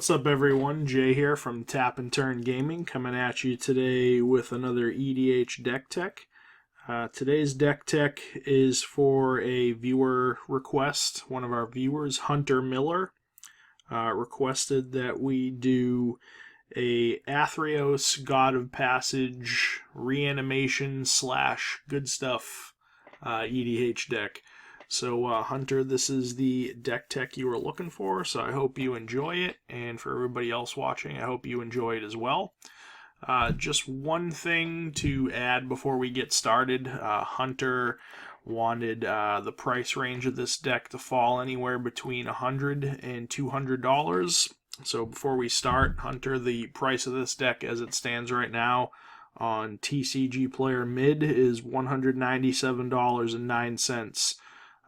What's up, everyone? Jay here from Tap and Turn Gaming, coming at you today with another EDH deck tech. Today's deck tech is for a viewer request. One of our viewers, Hunter Miller, requested that we do a Athreos God of Passage reanimation / good stuff EDH deck. So, Hunter, this is the deck tech you were looking for, so I hope you enjoy it, and for everybody else watching, I hope you enjoy it as well. Just one thing to add before we get started. Hunter wanted the price range of this deck to fall anywhere between $100 and $200. So before we start, Hunter, the price of this deck as it stands right now on TCG Player Mid is $197.09.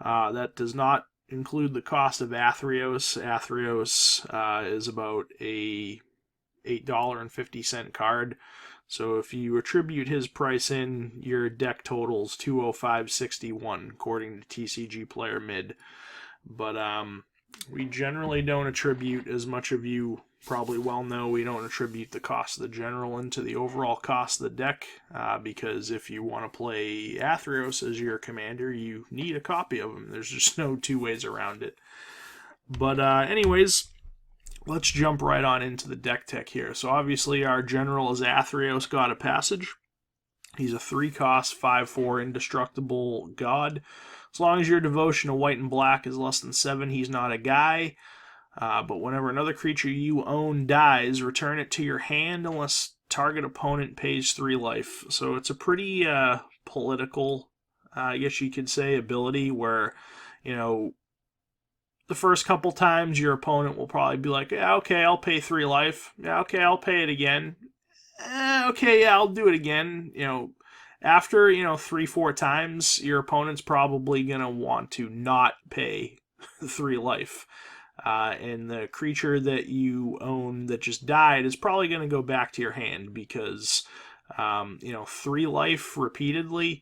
That does not include the cost of Athreos. Athreos is about a $8.50 card. So if you attribute his price in, your deck totals $205.61 according to TCG Player Mid. But we generally don't attribute, as much of you probably well know, we don't attribute the cost of the general into the overall cost of the deck, because if you want to play Athreos as your commander, you need a copy of him. There's just no two ways around it. But anyways, let's jump right on into the deck tech here. So obviously our general is Athreos, God of Passage. He's a 3-cost, 5/4 indestructible god. As long as your devotion to white and black is less than 7, he's not a guy. But whenever another creature you own dies, return it to your hand unless target opponent pays 3 life. So it's a pretty political, I guess you could say, ability where, you know, the first couple times your opponent will probably be like, yeah, okay, I'll pay 3 life. Yeah, okay, I'll pay it again. Okay, yeah, I'll do it again. You know, after, 3-4 times, your opponent's probably going to want to not pay 3 life. And the creature that you own that just died is probably going to go back to your hand because, 3 life repeatedly,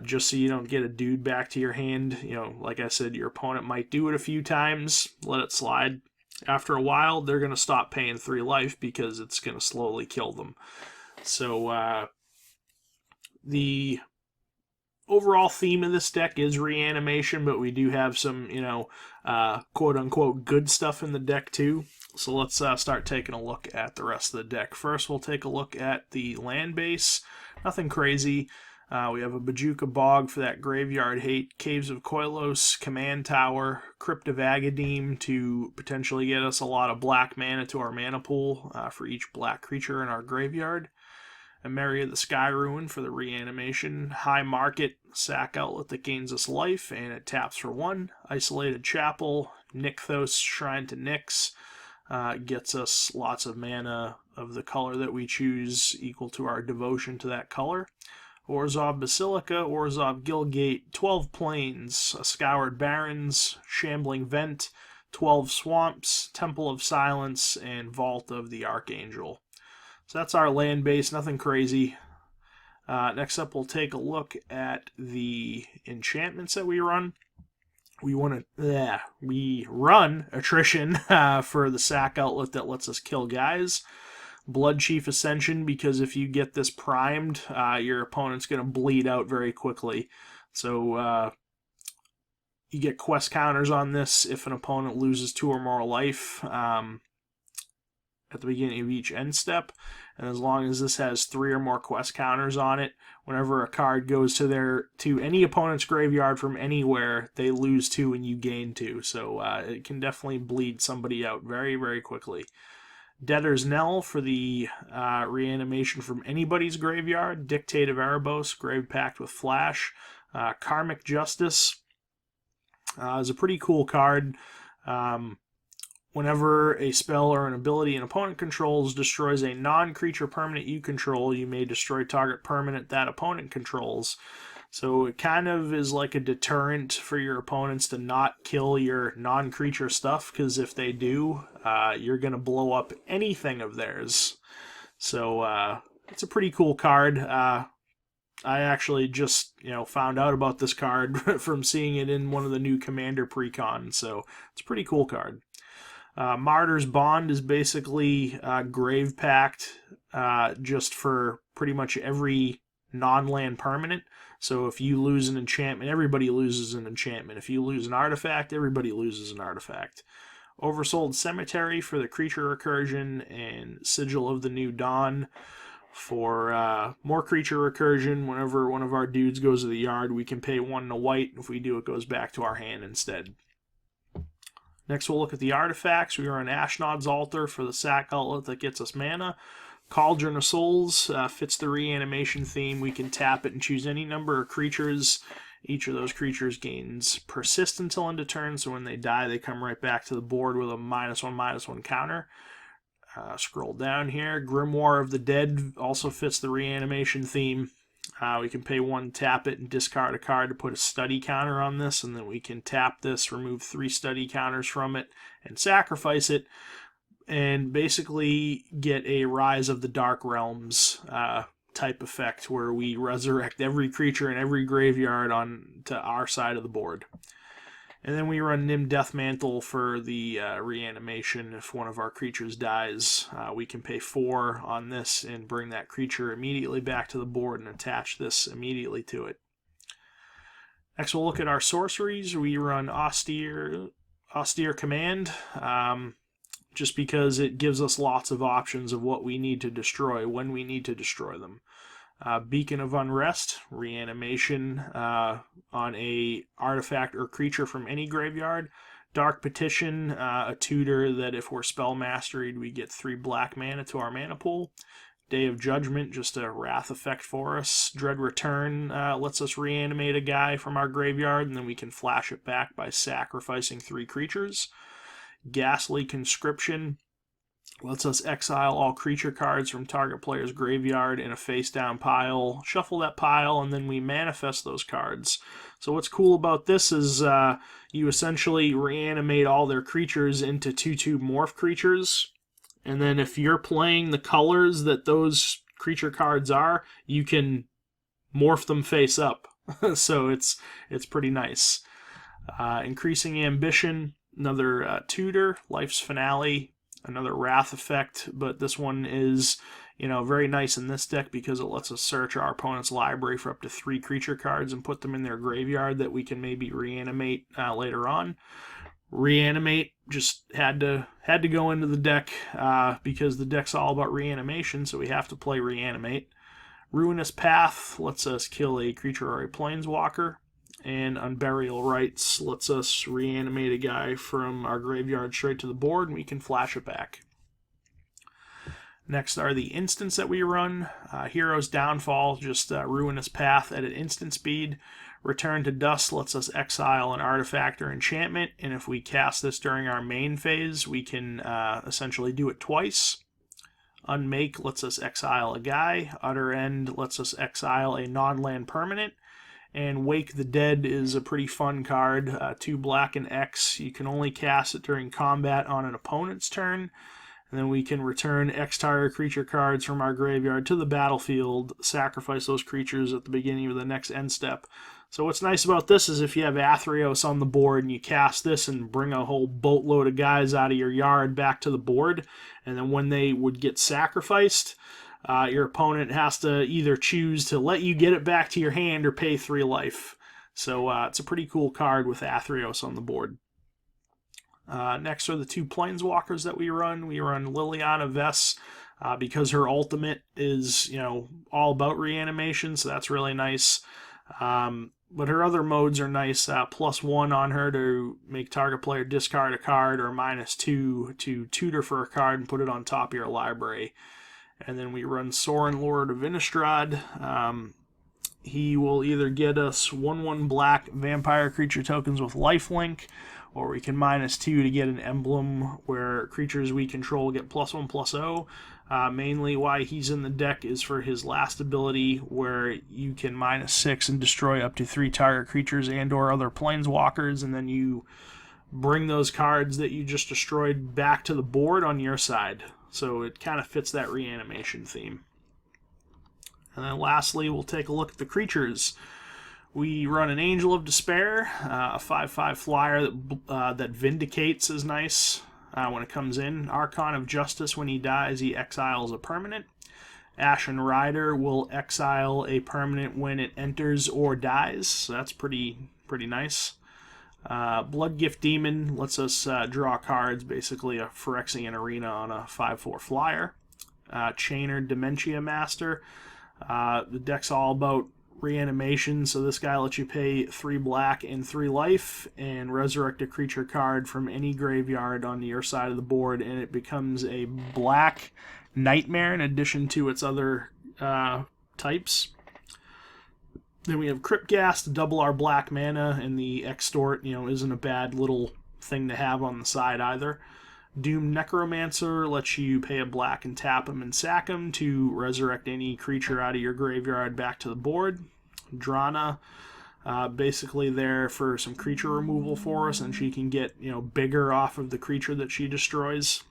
just so you don't get a dude back to your hand. Like I said, your opponent might do it a few times, let it slide. After a while, they're going to stop paying 3 life because it's going to slowly kill them. So, the overall theme of this deck is reanimation, but we do have some, quote-unquote good stuff in the deck too. So let's start taking a look at the rest of the deck. First, we'll take a look at the land base. Nothing crazy. We have a Bojuka Bog for that graveyard hate, Caves of Koilos, Command Tower, Crypt of Agadeem to potentially get us a lot of black mana to our mana pool for each black creature in our graveyard. Emeria the Sky Ruin for the reanimation. High Market, sack outlet that gains us life, and it taps for 1. Isolated Chapel, Nykthos, Shrine to Nyx, gets us lots of mana of the color that we choose equal to our devotion to that color. Orzhov Basilica, Orzhov Guildgate, 12 Plains, a Scoured Barrens, Shambling Vent, 12 Swamps, Temple of Silence, and Vault of the Archangel. So that's our land base, nothing crazy. Next up, we'll take a look at the enchantments that we run. We run Attrition for the sack outlet that lets us kill guys. Bloodchief Ascension, because if you get this primed, your opponent's going to bleed out very quickly. So you get quest counters on this if an opponent loses 2 or more life at the beginning of each end step, and as long as this has 3 or more quest counters on it, whenever a card goes to any opponent's graveyard from anywhere, they lose 2 and you gain 2. So it can definitely bleed somebody out very, very quickly. Debtor's Knell for the reanimation from anybody's graveyard. Dictate of Erebos, Grave Pact with Flash. Karmic Justice is a pretty cool card. Whenever a spell or an ability an opponent controls destroys a non-creature permanent you control, you may destroy target permanent that opponent controls. So it kind of is like a deterrent for your opponents to not kill your non-creature stuff, because if they do, you're going to blow up anything of theirs. So it's a pretty cool card. I actually just found out about this card from seeing it in one of the new Commander precon, so it's a pretty cool card. Martyrs Bond is basically Grave Pact just for pretty much every non-land permanent. So if you lose an enchantment, everybody loses an enchantment. If you lose an artifact, everybody loses an artifact. Oversold Cemetery for the creature recursion, and Sigil of the New Dawn for more creature recursion. Whenever one of our dudes goes to the yard, we can pay 1 and a white. If we do, it goes back to our hand instead. Next, we'll look at the artifacts. We run Ashnod's Altar for the sack outlet that gets us mana. Cauldron of Souls fits the reanimation theme. We can tap it and choose any number of creatures. Each of those creatures gains persist until end of turn, so when they die, they come right back to the board with a -1/-1 counter. Scroll down here. Grimoire of the Dead also fits the reanimation theme. We can pay 1, tap it, and discard a card to put a study counter on this, and then we can tap this, remove 3 study counters from it, and sacrifice it, and basically get a Rise of the Dark Realms type effect where we resurrect every creature in every graveyard on to our side of the board. And then we run Nim Deathmantle for the reanimation. If one of our creatures dies, we can pay 4 on this and bring that creature immediately back to the board and attach this immediately to it. Next, we'll look at our sorceries. We run Austere Command, just because it gives us lots of options of what we need to destroy, when we need to destroy them. Beacon of Unrest, reanimation on a artifact or creature from any graveyard. Dark Petition, a tutor that if we're spell masteried, we get 3 black mana to our mana pool. Day of Judgment, just a wrath effect for us. Dread Return lets us reanimate a guy from our graveyard, and then we can flash it back by sacrificing 3 creatures. Ghastly Conscription lets us exile all creature cards from target player's graveyard in a face-down pile, shuffle that pile, and then we manifest those cards. So what's cool about this is you essentially reanimate all their creatures into 2/2 morph creatures, and then if you're playing the colors that those creature cards are, you can morph them face up. So it's pretty nice. Increasing Ambition, another tutor, Life's Finale, another Wrath effect, but this one is, very nice in this deck because it lets us search our opponent's library for up to 3 creature cards and put them in their graveyard that we can maybe reanimate later on. Reanimate just had to go into the deck because the deck's all about reanimation, so we have to play Reanimate. Ruinous Path lets us kill a creature or a planeswalker. And Unburial Rites lets us reanimate a guy from our graveyard straight to the board, and we can flash it back. Next are the instants that we run. Hero's Downfall, just Ruinous Path at an instant speed. Return to Dust lets us exile an artifact or enchantment, and if we cast this during our main phase, we can essentially do it twice. Unmake lets us exile a guy. Utter End lets us exile a non-land permanent. And Wake the Dead is a pretty fun card. 2 black and X. You can only cast it during combat on an opponent's turn. And then we can return X target creature cards from our graveyard to the battlefield, sacrifice those creatures at the beginning of the next end step. So what's nice about this is if you have Athreos on the board and you cast this and bring a whole boatload of guys out of your yard back to the board, and then when they would get sacrificed, your opponent has to either choose to let you get it back to your hand or pay 3 life. So it's a pretty cool card with Athreos on the board. Next are the 2 planeswalkers that we run. We run Liliana Vess because her ultimate is, all about reanimation, so that's really nice. But her other modes are nice. +1 on her to make target player discard a card, or -2 to tutor for a card and put it on top of your library. And then we run Sorin, Lord of Innistrad. He will either get us 1/1 black vampire creature tokens with lifelink, or we can -2 to get an emblem where creatures we control get +1/+0. Mainly why he's in the deck is for his last ability, where you can -6 and destroy up to 3 target creatures and or other planeswalkers, and then you bring those cards that you just destroyed back to the board on your side. So it kind of fits that reanimation theme. And then lastly, we'll take a look at the creatures. We run an Angel of Despair, a 5/5 flyer that vindicates is nice. when it comes in. Archon of Justice, when he dies, he exiles a permanent. Ashen Rider will exile a permanent when it enters or dies, so that's pretty nice. Bloodgift Demon lets us draw cards, basically a Phyrexian Arena on a 5/4 flyer. Chainer Dementia Master. The deck's all about reanimation, so this guy lets you pay 3 black and 3 life and resurrect a creature card from any graveyard on your side of the board, and it becomes a black nightmare in addition to its other types. Then we have Cryptghast to double our black mana, and the Extort, isn't a bad little thing to have on the side either. Doom Necromancer lets you pay a black and tap him and sack him to resurrect any creature out of your graveyard back to the board. Drana, basically there for some creature removal for us, and she can get bigger off of the creature that she destroys.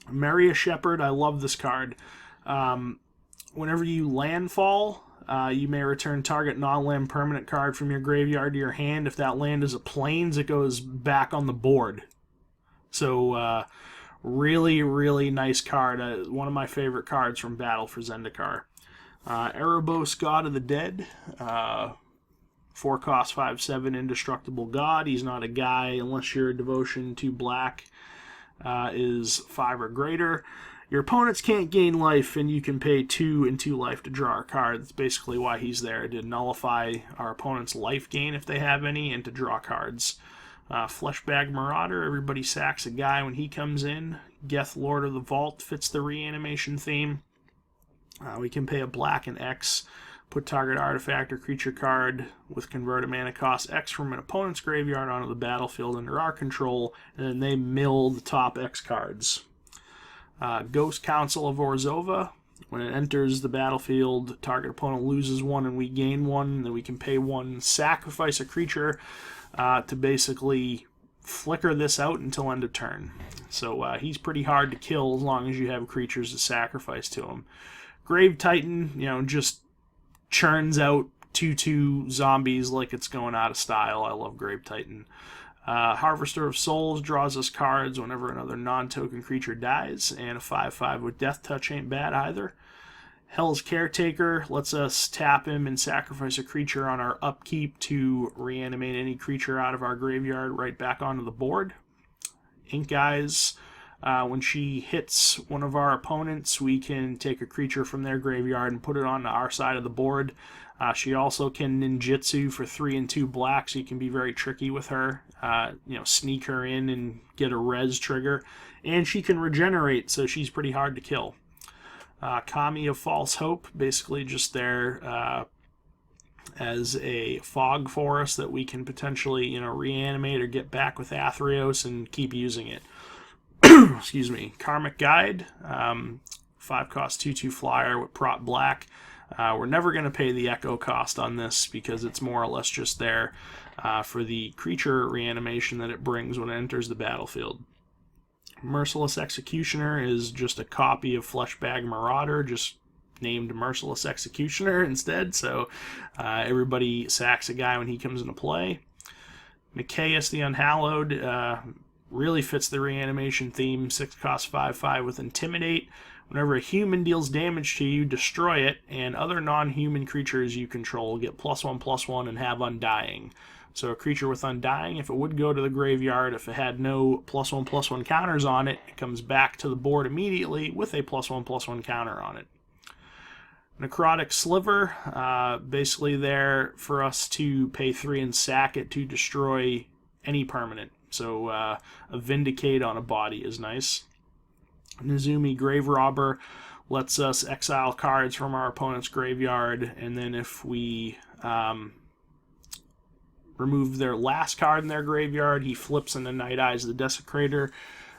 Maria Shepherd, I love this card. Whenever you landfall, you may return target non-land permanent card from your graveyard to your hand. If that land is a plains, it goes back on the board. So, really nice card. One of my favorite cards from Battle for Zendikar. Erebos, God of the Dead. 4 cost, 5/7, indestructible god. He's not a guy unless your devotion to black is 5 or greater. Your opponents can't gain life, and you can pay 2 and 2 life to draw a card. That's basically why he's there, to nullify our opponent's life gain if they have any, and to draw cards. Fleshbag Marauder, everybody sacks a guy when he comes in. Geth, Lord of the Vault, fits the reanimation theme. We can pay a black and X, put target artifact or creature card with converted mana cost X from an opponent's graveyard onto the battlefield under our control, and then they mill the top X cards. Ghost Council of Orzhova. When it enters the battlefield, target opponent loses 1 and we gain 1. Then we can pay 1, sacrifice a creature to basically flicker this out until end of turn. So he's pretty hard to kill as long as you have creatures to sacrifice to him. Grave Titan, just churns out 2/2 zombies like it's going out of style. I love Grave Titan. Harvester of Souls draws us cards whenever another non-token creature dies, and a 5/5 with Death Touch ain't bad either. Hell's Caretaker lets us tap him and sacrifice a creature on our upkeep to reanimate any creature out of our graveyard right back onto the board. Ink Eyes, when she hits one of our opponents, we can take a creature from their graveyard and put it on our side of the board. She also can ninjutsu for 3 and 2 black, so you can be very tricky with her. Sneak her in and get a res trigger. And she can regenerate, so she's pretty hard to kill. Kami of False Hope, basically just there as a fog for us that we can potentially reanimate or get back with Athreos and keep using it. Excuse me. Karmic Guide, 5 cost 2/2 flyer with prop black. We're never going to pay the echo cost on this because it's more or less just there for the creature reanimation that it brings when it enters the battlefield. Merciless Executioner is just a copy of Fleshbag Marauder, just named Merciless Executioner instead, so everybody sacks a guy when he comes into play. Nicaeus the Unhallowed really fits the reanimation theme, 6 cost 5/5 with Intimidate. Whenever a human deals damage to you, destroy it, and other non-human creatures you control get +1/+1 and have Undying. So a creature with Undying, if it would go to the graveyard, if it had no +1/+1 counters on it, it comes back to the board immediately with a +1/+1 counter on it. Necrotic Sliver, basically there for us to pay 3 and sack it to destroy any permanent. So a Vindicate on a body is nice. Nezumi Grave Robber lets us exile cards from our opponent's graveyard, and then if we remove their last card in their graveyard, he flips into Night Eyes the Desecrator.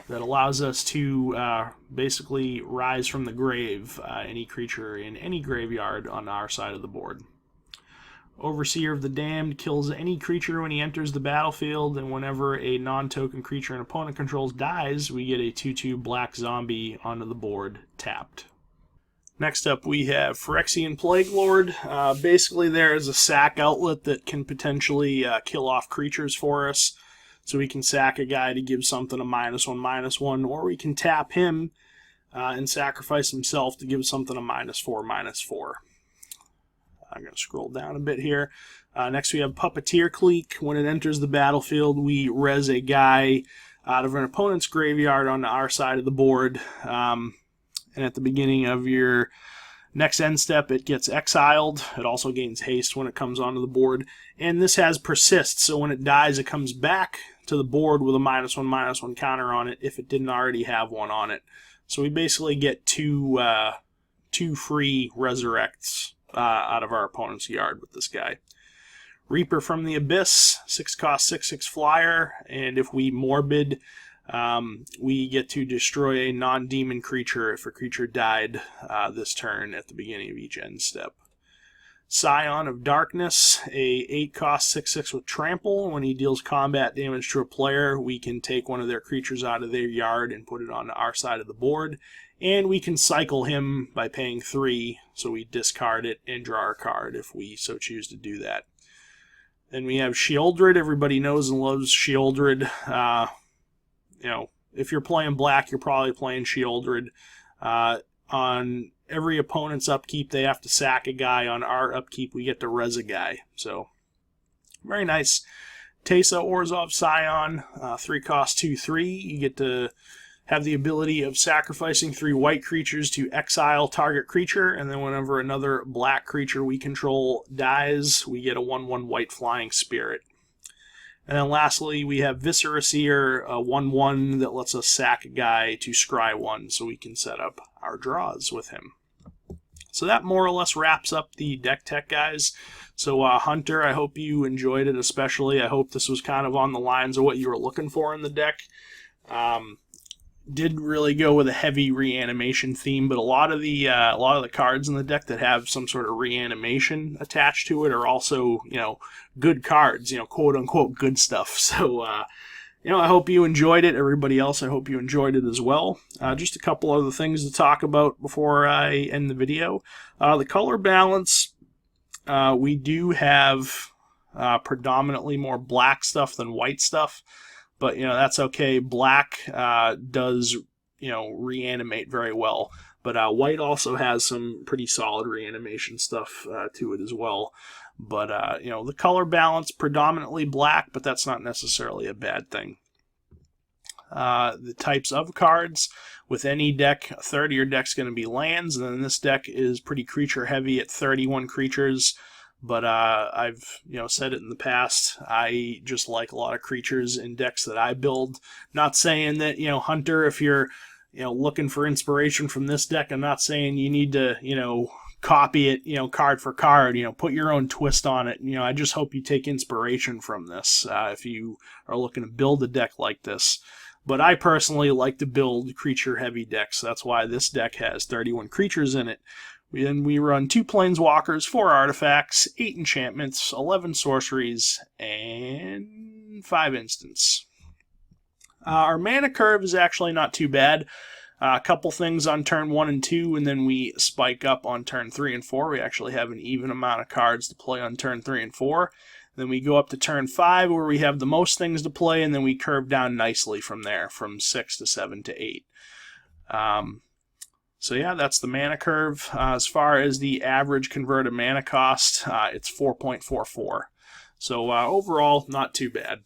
That allows us to basically rise from the grave any creature in any graveyard on our side of the board. Overseer of the Damned kills any creature when he enters the battlefield, and whenever a non-token creature an opponent controls dies, we get a 2/2 black zombie onto the board tapped. Next up we have Phyrexian Plague Lord. Basically there is a sack outlet that can potentially kill off creatures for us. So we can sack a guy to give something a -1/-1, or we can tap him and sacrifice himself to give something a -4/-4. I'm going to scroll down a bit here. Next we have Puppeteer Click. When it enters the battlefield, we res a guy out of an opponent's graveyard on our side of the board. And at the beginning of your next end step, it gets exiled. It also gains haste when it comes onto the board. And this has persist, so when it dies, it comes back to the board with a -1/-1 counter on it if it didn't already have one on it. So we basically get two free resurrects out of our opponent's yard with this guy. Reaper from the Abyss, 6-cost 6/6 flyer, and if we morbid, we get to destroy a non-demon creature if a creature died this turn at the beginning of each end step. Scion of Darkness, a 8-cost 6/6 with trample. When he deals combat damage to a player, we can take one of their creatures out of their yard and put it on our side of the board. And we can cycle him by paying 3, so we discard it and draw a card if we so choose to do that. Then we have Sheoldred. Everybody knows and loves Sheoldred. If you're playing black, you're probably playing Sheoldred. On every opponent's upkeep, they have to sack a guy. On our upkeep, we get to res a guy. So, very nice. Teysa Orzhov Scion, 3-cost 2/3. You get to have the ability of sacrificing 3 white creatures to exile target creature, and then whenever another black creature we control dies, we get a 1/1 white flying spirit. And then lastly, we have Viscera Seer, a 1/1 that lets us sack a guy to scry 1, so we can set up our draws with him. So that more or less wraps up the deck tech, guys. So Hunter, I hope you enjoyed it especially. I hope this was kind of on the lines of what you were looking for in the deck. Did really go with a heavy reanimation theme, but a lot of the cards in the deck that have some sort of reanimation attached to it are also, good cards, quote unquote good stuff. So, I hope you enjoyed it. Everybody else, I hope you enjoyed it as well. Just a couple other things to talk about before I end the video. The color balance, we do have predominantly more black stuff than white stuff. But, that's okay. Black does, reanimate very well. But white also has some pretty solid reanimation stuff to it as well. But, the color balance, predominantly black, but that's not necessarily a bad thing. The types of cards, with any deck, a third of your deck's going to be lands, and then this deck is pretty creature heavy at 31 creatures. But I've said it in the past, I just like a lot of creatures in decks that I build. Not saying that, Hunter, if you're looking for inspiration from this deck, I'm not saying you need to copy it card for card, put your own twist on it. I just hope you take inspiration from this if you are looking to build a deck like this. But I personally like to build creature heavy decks. That's why this deck has 31 creatures in it. Then we run 2 Planeswalkers, 4 artifacts, 8 enchantments, 11 sorceries, and 5 instants. Our mana curve is actually not too bad. A couple things on turn 1 and 2, and then we spike up on turn 3 and 4. We actually have an even amount of cards to play on turn 3 and 4. Then we go up to turn 5, where we have the most things to play, and then we curve down nicely from there, from 6 to 7 to 8. So yeah, that's the mana curve. As far as the average converted mana cost, it's 4.44. So overall, not too bad.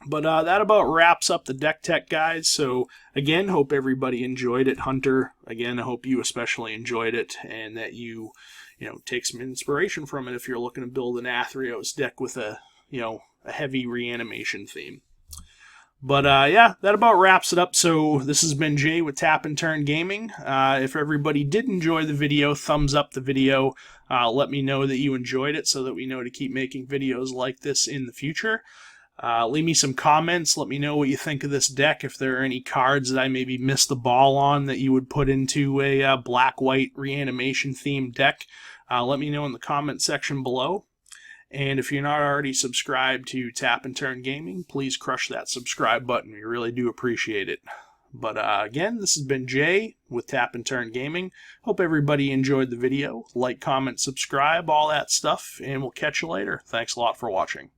But that about wraps up the deck tech, guys. So again, hope everybody enjoyed it. Hunter, again, I hope you especially enjoyed it, and that you take some inspiration from it if you're looking to build an Athreos deck with a heavy reanimation theme. But yeah, that about wraps it up. So this has been Jay with Tap and Turn Gaming. If everybody did enjoy the video, thumbs up the video. Let me know that you enjoyed it so that we know to keep making videos like this in the future. Leave me some comments. Let me know what you think of this deck. If there are any cards that I maybe missed the ball on that you would put into a black-white reanimation themed deck, let me know in the comment section below. And if you're not already subscribed to Tap and Turn Gaming, please crush that subscribe button. We really do appreciate it. But again, this has been Jay with Tap and Turn Gaming. Hope everybody enjoyed the video. Like, comment, subscribe, all that stuff, and we'll catch you later. Thanks a lot for watching.